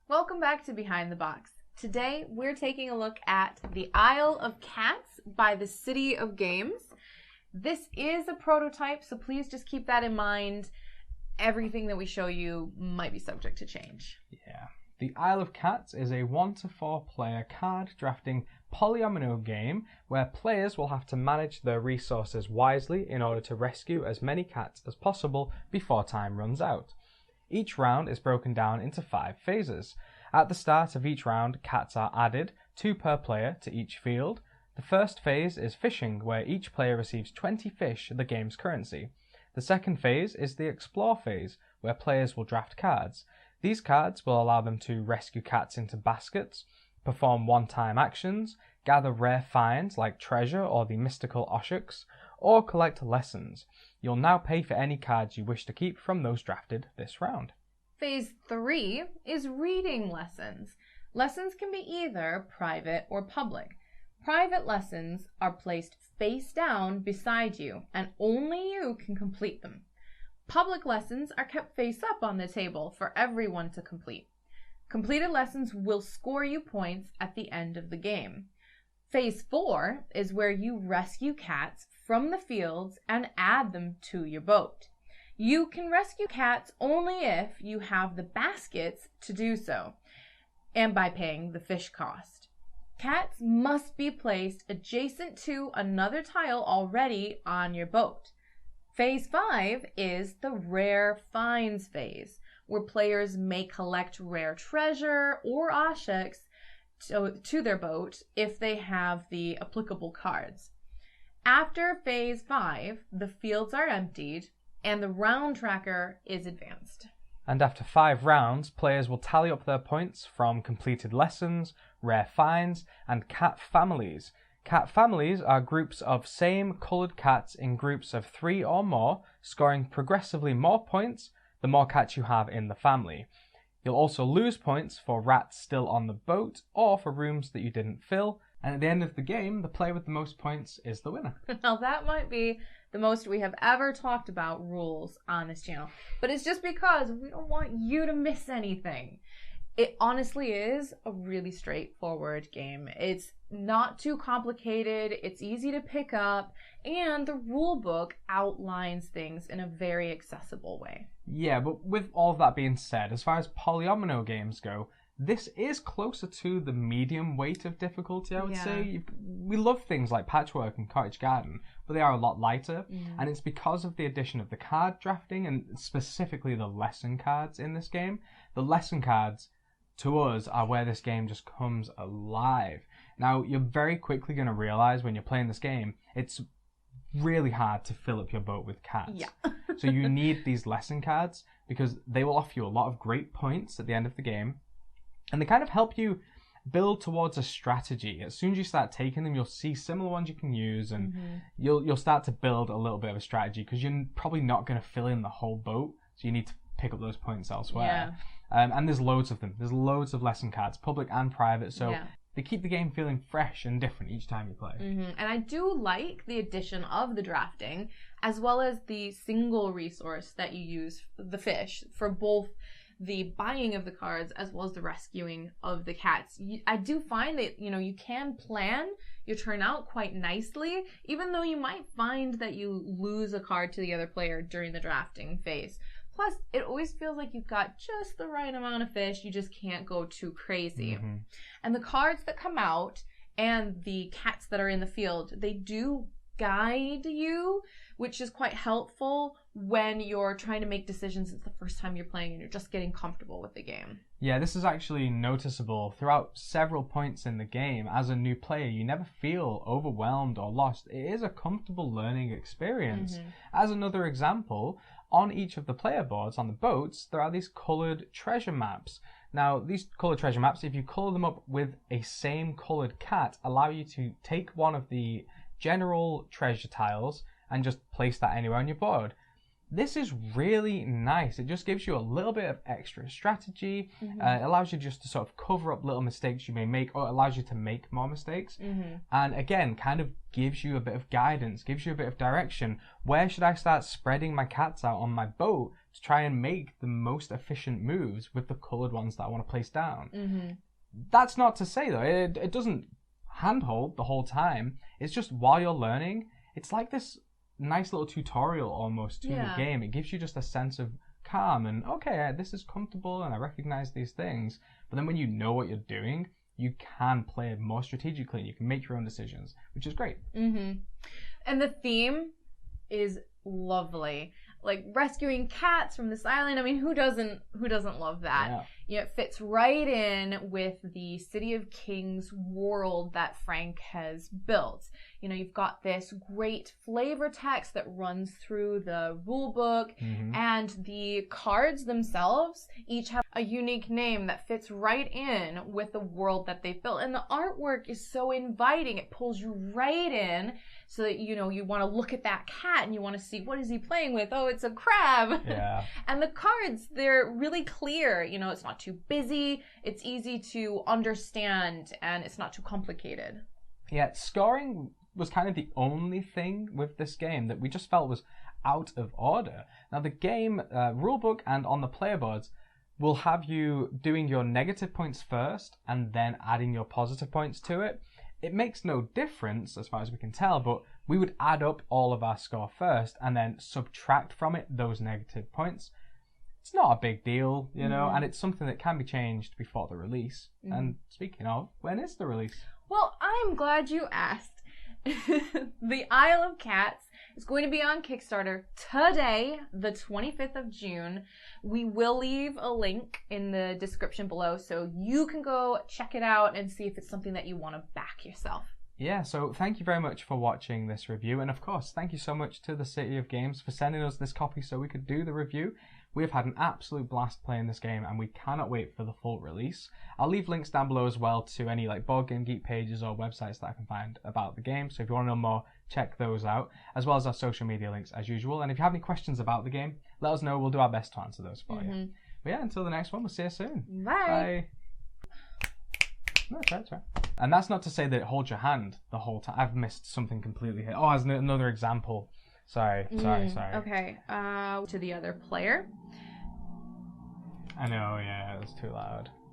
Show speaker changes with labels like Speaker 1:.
Speaker 1: Welcome back to Behind the Box. Today, we're taking a look at The Isle of Cats by the City of Games. This is a prototype, so please just keep that in mind. Everything that we show you might be subject to change.
Speaker 2: Yeah. The Isle of Cats is a 1 to 4 player card drafting polyomino game where players will have to manage their resources wisely in order to rescue as many cats as possible before time runs out. Each round is broken down into 5 phases. At the start of each round, cats are added, 2 per player, to each field. The first phase is fishing, where each player receives 20 fish, the game's currency. The second phase is the explore phase, where players will draft cards. These cards will allow them to rescue cats into baskets, perform one-time actions, gather rare finds like treasure or the mystical Oshuks, or collect lessons. You'll now pay for any cards you wish to keep from those drafted this round.
Speaker 1: Phase 3 is reading lessons. Lessons can be either private or public. Private lessons are placed face down beside you, and only you can complete them. Public lessons are kept face up on the table for everyone to complete. Completed lessons will score you points at the end of the game. Phase 4 is where you rescue cats from the fields and add them to your boat. You can rescue cats only if you have the baskets to do so, and by paying the fish cost. Cats must be placed adjacent to another tile already on your boat. Phase 5 is the rare finds phase, where players may collect rare treasure or Oshuks to their boat if they have the applicable cards. After Phase 5, the fields are emptied and the round tracker is advanced.
Speaker 2: And after 5 rounds, players will tally up their points from completed lessons, rare finds, and cat families. Cat families are groups of same coloured cats in groups of 3 or more, scoring progressively more points the more cats you have in the family. You'll also lose points for rats still on the boat or for rooms that you didn't fill, and at the end of the game, the player with the most points is the winner.
Speaker 1: Now that might be the most we have ever talked about rules on this channel, but it's just because we don't want you to miss anything. It honestly is a really straightforward game. It's not too complicated, it's easy to pick up, and the rule book outlines things in a very accessible way.
Speaker 2: Yeah, but with all of that being said, as far as polyomino games go, this is closer to the medium weight of difficulty, I would say. We love things like Patchwork and Cottage Garden, but they are a lot lighter, and it's because of the addition of the card drafting and specifically the lesson cards in this game. The lesson cards, to us, are where this game just comes alive. Now, you're very quickly going to realize when you're playing this game, it's really hard to fill up your boat with cats.
Speaker 1: Yeah.
Speaker 2: So you need these lesson cards because they will offer you a lot of great points at the end of the game. And they kind of help you build towards a strategy. As soon as you start taking them, you'll see similar ones you can use, and you'll start to build a little bit of a strategy because you're probably not going to fill in the whole boat, so you need to pick up those points elsewhere. And there's loads of them. There's loads of lesson cards, public and private, so they keep the game feeling fresh and different each time you play.
Speaker 1: And I do like the addition of the drafting, as well as the single resource that you use, the fish, for both the buying of the cards as well as the rescuing of the cats. I do find that, you can plan your turn out quite nicely, even though you might find that you lose a card to the other player during the drafting phase. Plus, it always feels like you've got just the right amount of fish. You just can't go too crazy. And the cards that come out and the cats that are in the field, they do guide you, which is quite helpful when you're trying to make decisions. It's the first time you're playing and you're just getting comfortable with the game.
Speaker 2: Yeah, this is actually noticeable throughout several points in the game. As a new player, you never feel overwhelmed or lost. It is a comfortable learning experience. As another example, on each of the player boards on the boats, there are these coloured treasure maps. Now, these coloured treasure maps, if you colour them up with a same coloured cat, allow you to take one of the general treasure tiles and just place that anywhere on your board. This is really nice. It just gives you a little bit of extra strategy. It allows you just to sort of cover up little mistakes you may make, or it allows you to make more mistakes. And again, kind of gives you a bit of guidance, gives you a bit of direction. Where should I start spreading my cats out on my boat to try and make the most efficient moves with the coloured ones that I want to place down? That's not to say, though, it doesn't handhold the whole time. It's just while you're learning, it's like this nice little tutorial almost to the game. It gives you just a sense of calm and, okay, this is comfortable and I recognize these things. But then when you know what you're doing, you can play more strategically. You can make your own decisions, which is great.
Speaker 1: And the theme is lovely. Like rescuing cats from this island. I mean, who doesn't love that?
Speaker 2: Yeah.
Speaker 1: You know, it fits right in with the City of Kings world that Frank has built. You know, you've got this great flavor text that runs through the rule book, and the cards themselves each have a unique name that fits right in with the world that they've built. And the artwork is so inviting. It pulls you right in so that, you know, you want to look at that cat and you want to see, what is he playing with? Oh, it's a crab.
Speaker 2: Yeah.
Speaker 1: And the cards, they're really clear. You know, it's not too busy. It's easy to understand and it's not too complicated.
Speaker 2: Yeah, scoring was kind of the only thing with this game that we just felt was out of order. Now, the game rulebook and on the player boards will have you doing your negative points first and then adding your positive points to it. It makes no difference as far as we can tell, but we would add up all of our score first and then subtract from it those negative points. It's not a big deal, you know, and it's something that can be changed before the release. And speaking of, when is the release?
Speaker 1: Well, I'm glad you asked. The Isle of Cats is going to be on Kickstarter today, the 25th of June. We will leave a link in the description below so you can go check it out and see if it's something that you want to back yourself.
Speaker 2: Yeah, so thank you very much for watching this review. And of course, thank you so much to the City of Games for sending us this copy so we could do the review. We've had an absolute blast playing this game and we cannot wait for the full release. I'll leave links down below as well to any like Board Game Geek pages or websites that I can find about the game. So if you want to know more, check those out, as well as our social media links as usual. And if you have any questions about the game, let us know. We'll do our best to answer those for you. But yeah, until the next one, we'll see you soon.
Speaker 1: Bye.
Speaker 2: No, it's right. And that's not to say that it holds your hand the whole time. I've missed something completely here. Oh, as another example. Sorry.
Speaker 1: Okay, to the other player.
Speaker 2: I know, yeah, it was too loud.